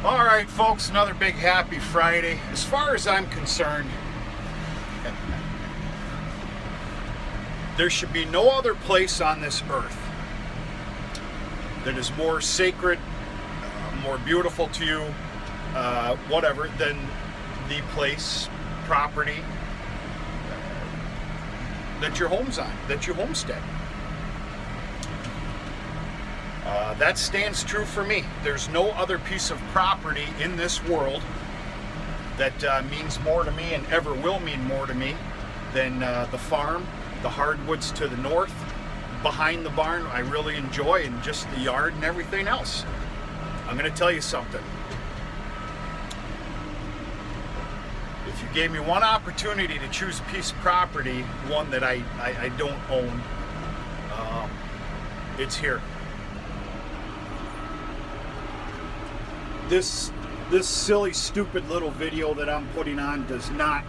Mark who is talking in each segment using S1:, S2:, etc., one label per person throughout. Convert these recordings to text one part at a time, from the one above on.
S1: All right, folks, another big happy Friday. As far as I'm concerned, there should be no other place on this earth that is more sacred, more beautiful to you, whatever, than the place, property that your home's on, that you homestead. That stands true for me. There's no other piece of property in this world that means more to me and ever will mean more to me than the farm, the hardwoods to the north, behind the barn I really enjoy, and just the yard and everything else. I'm going to tell you something. If you gave me one opportunity to choose a piece of property, one that I don't own, it's here. This silly, stupid little video that I'm putting on does not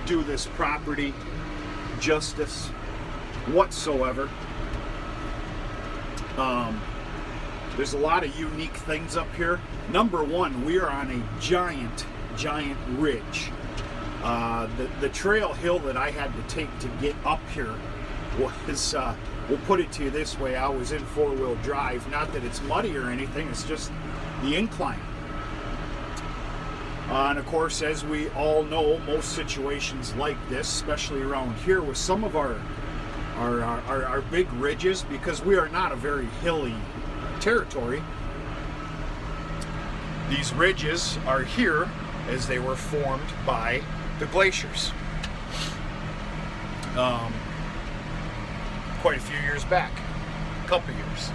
S1: do this property justice whatsoever. There's a lot of unique things up here. Number one, we are on a giant ridge. The trail hill that I had to take to get up here was, we'll put it to you this way, I was in four-wheel drive. Not that it's muddy or anything, it's just the incline. And of course, as we all know, most situations like this, especially around here with some of our big ridges, because we are not a very hilly territory, these ridges are here as they were formed by the glaciers quite a few years back, a couple years.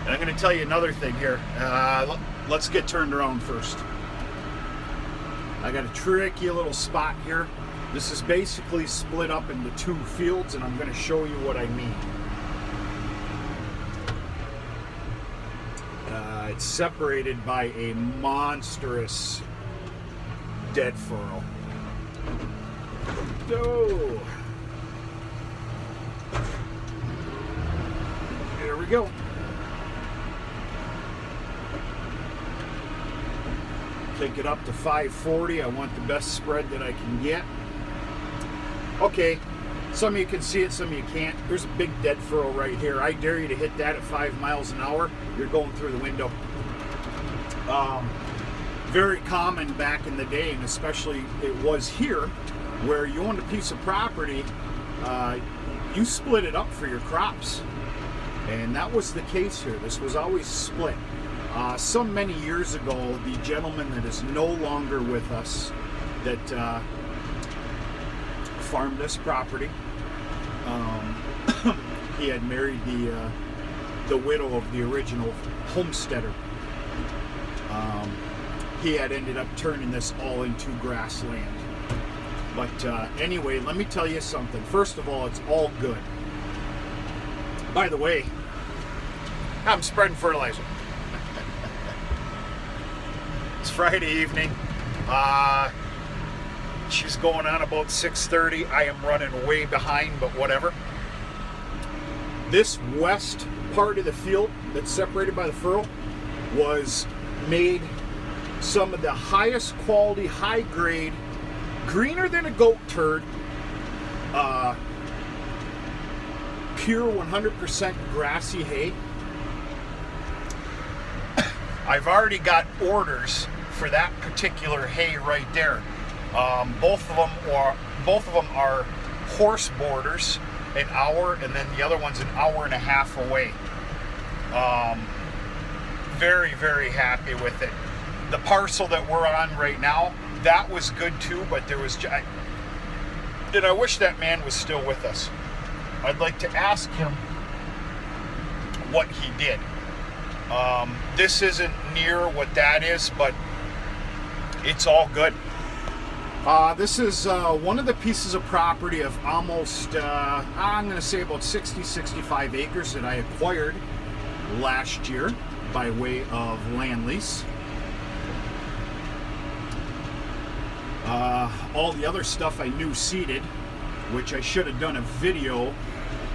S1: And I'm going to tell you another thing here. Let's get turned around first. I got a tricky little spot here. This is basically split up into two fields, and I'm going to show you what I mean. It's separated by a monstrous dead furrow. Oh. There we go. Take it up to 540. I want the best spread that I can get. Okay, some of you can see it, some of you can't. There's a big dead furrow right here. I dare you to hit that at 5 miles an hour. You're going through the window. Very common back in the day, and especially it was here, where you owned a piece of property, you split it up for your crops. And that was the case here. This was always split. Some many years ago, the gentleman that is no longer with us, that farmed this property, he had married the widow of the original homesteader. He had ended up turning this all into grassland. But anyway, let me tell you something. First of all, it's all good. By the way, I'm spreading fertilizer. It's Friday evening. She's going on about 6:30. I am running way behind, but whatever. This west part of the field that's separated by the furrow was made some of the highest quality, high grade, greener than a goat turd, pure 100% grassy hay. I've already got orders for that particular hay right there. Both of them are horse borders, an hour, and then the other one's an hour and a half away. Very, very happy with it. The parcel that we're on right now, that was good too, but there was, and I wish that man was still with us. I'd like to ask him what he did. This isn't near what that is, but it's all good. This is one of the pieces of property of almost, I'm going to say about 60-65 acres that I acquired last year by way of land lease. All the other stuff I knew seeded, which I should have done a video.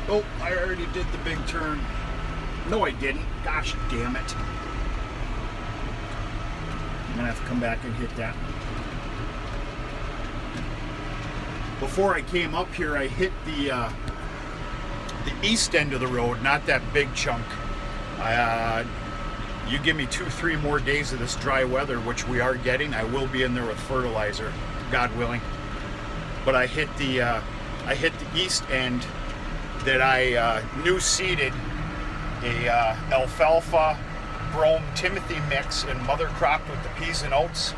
S1: Oh, I already did the big turn. No, I didn't. Gosh damn it. have to come back and hit that. Before I came up here, I hit the east end of the road, not that big chunk. You give me 2-3 more days of this dry weather, which we are getting, I will be in there with fertilizer, God willing. But I hit the east end that I new seeded a alfalfa brome timothy mix and mother cropped with the peas and oats.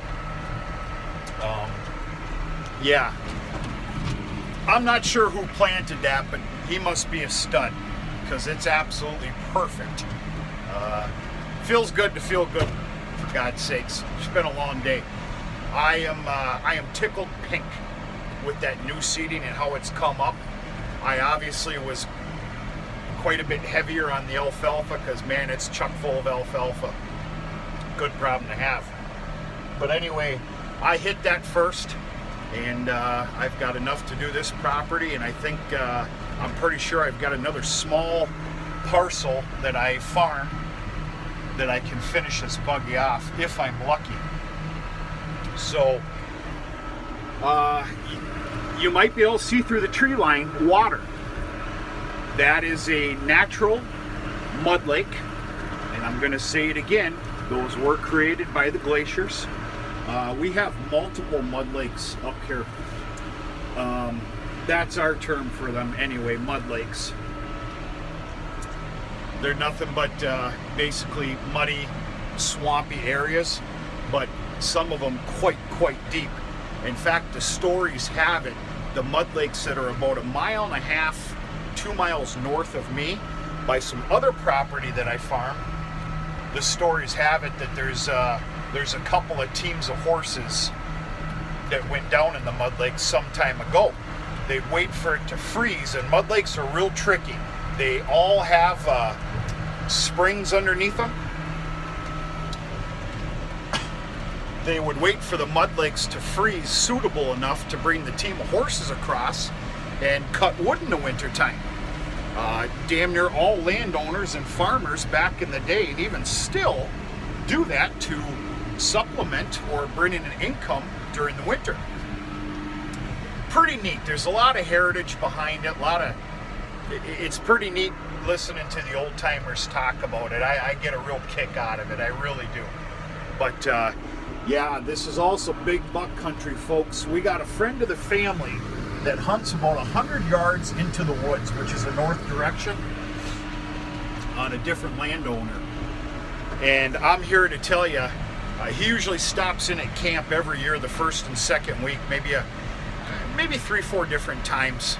S1: Yeah, I'm not sure who planted that, but he must be a stud because it's absolutely perfect. Feels good to feel good, for God's sakes. It's been a long day. I am tickled pink with that new seeding and how it's come up. I obviously was quite a bit heavier on the alfalfa because, man, it's chock full of alfalfa. Good problem to have. But anyway, I hit that first, and I've got enough to do this property, and I think I'm pretty sure I've got another small parcel that I farm that I can finish this buggy off if I'm lucky. So you might be able to see through the tree line water. That is a natural mud lake, and I'm going to say it again, those were created by the glaciers. We have multiple mud lakes up here. That's our term for them anyway, mud lakes. They're nothing but basically muddy, swampy areas, but some of them quite deep. In fact, the stories have it, the mud lakes that are about 1.5 miles, 2 miles north of me, by some other property that I farm, the stories have it that there's a couple of teams of horses that went down in the mud lake some time ago. They'd wait for it to freeze, and mud lakes are real tricky. They all have springs underneath them. They would wait for the mud lakes to freeze suitable enough to bring the team of horses across and cut wood in the wintertime. Damn near all landowners and farmers back in the day, and even still, do that to supplement or bring in an income during the winter. Pretty neat. There's a lot of heritage behind it. It's pretty neat listening to the old timers talk about it. I get a real kick out of it. I really do. But yeah, this is also big buck country, folks. We got a friend of the family that hunts about 100 yards into the woods, which is the north direction, on a different landowner. And I'm here to tell you, he usually stops in at camp every year, the first and second week, maybe 3-4 different times.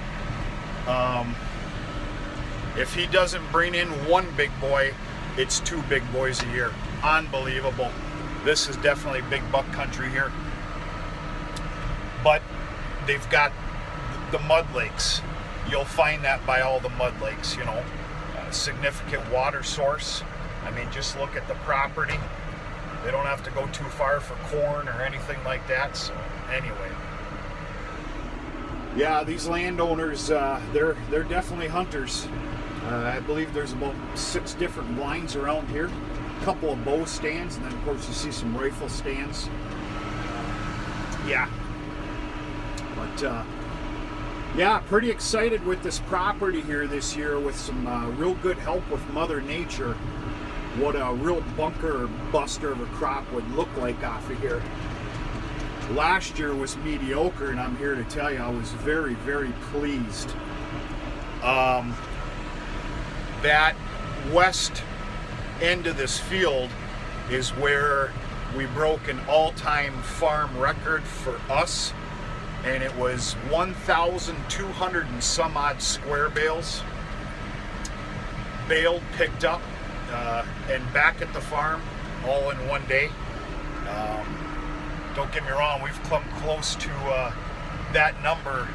S1: If he doesn't bring in one big boy, it's 2 big boys a year. Unbelievable. This is definitely big buck country here. But they've got the mud lakes. You'll find that by all the mud lakes, you know. Significant water source. I mean, just look at the property. They don't have to go too far for corn or anything like that. So anyway. Yeah, these landowners, they're definitely hunters. I believe there's about 6 different blinds around here. A couple of bow stands, and then of course you see some rifle stands. Yeah. But yeah, pretty excited with this property here this year with some real good help with Mother Nature. What a real bunker buster of a crop would look like off of here. Last year was mediocre, and I'm here to tell you I was very pleased. That west end of this field is where we broke an all-time farm record for us, and it was 1,200 and some odd square bales baled, picked up, and back at the farm all in one day. Don't get me wrong, we've come close to that number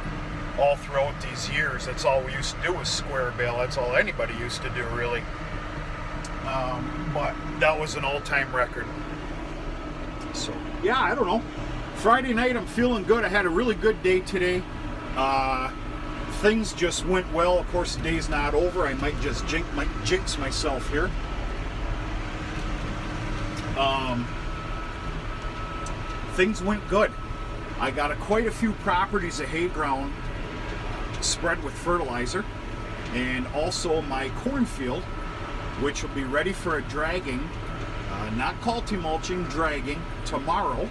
S1: all throughout these years. That's all we used to do was square bale. That's all anybody used to do, really. But that was an all-time record. So yeah, I don't know. Friday night, I'm feeling good. I had a really good day today. Things just went well. Of course, the day's not over. I might just jinx myself here. things went good. I got quite a few properties of hay ground spread with fertilizer, and also my cornfield, which will be ready for a dragging, not mulching, dragging tomorrow.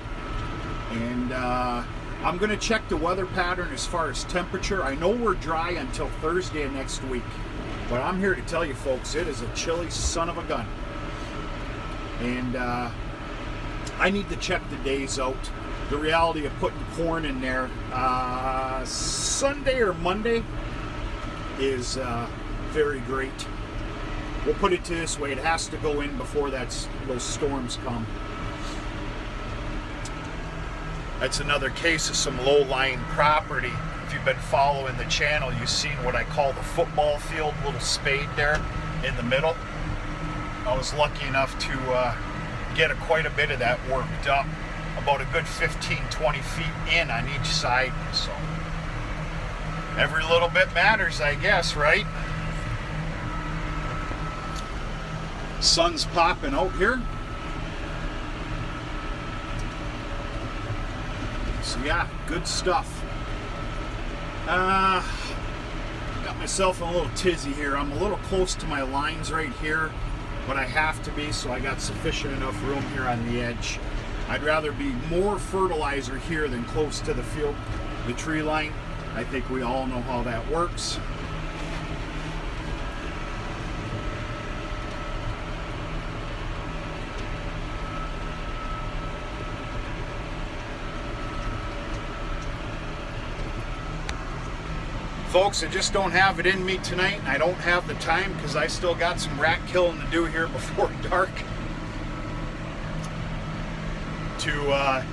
S1: And I'm going to check the weather pattern as far as temperature. I know we're dry until Thursday of next week, but I'm here to tell you folks, it is a chilly son of a gun. And I need to check the days out. The reality of putting corn in there Sunday or Monday is very great. We'll put it this way, it has to go in before those storms come. That's another case of some low-lying property. If you've been following the channel, you've seen what I call the football field, little spade there in the middle. I was lucky enough to get quite a bit of that worked up, about a good 15-20 feet in on each side. So every little bit matters, I guess, right? Sun's popping out here. So yeah, good stuff. Got myself in a little tizzy here. I'm a little close to my lines right here, but I have to be, so I got sufficient enough room here on the edge. I'd rather be more fertilizer here than close to the field, the tree line. I think we all know how that works. Folks, I just don't have it in me tonight, and I don't have the time because I still got some rat killing to do here before dark to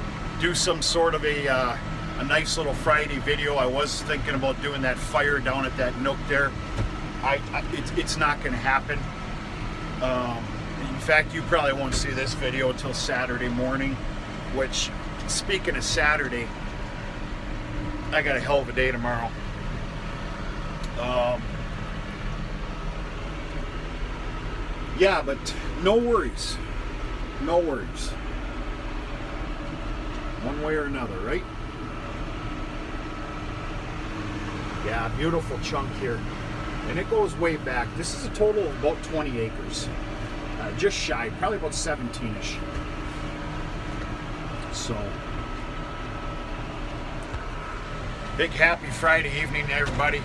S1: do some sort of a nice little Friday video. I was thinking about doing that fire down at that nook there. It's not going to happen. In fact, you probably won't see this video until Saturday morning, which, speaking of Saturday, I got a hell of a day tomorrow. Yeah, but no worries. No worries. One way or another, right? Yeah, beautiful chunk here. And it goes way back. This is a total of about 20 acres. Just shy, probably about 17-ish. So, big happy Friday evening to everybody.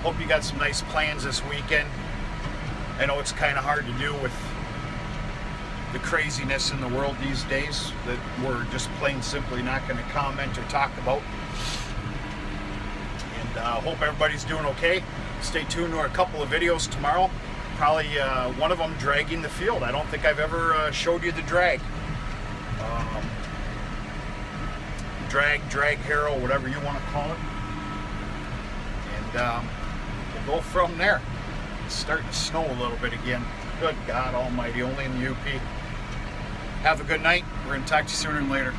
S1: Hope you got some nice plans this weekend. I know it's kind of hard to do with the craziness in the world these days that we're just plain simply not going to comment or talk about. And hope everybody's doing okay. Stay tuned to a couple of videos tomorrow. Probably one of them dragging the field. I don't think I've ever showed you the drag. Drag harrow, whatever you want to call it. And we'll go from there. It's starting to snow a little bit again. Good God Almighty, only in the UP. Have a good night. We're going to talk to you sooner than later.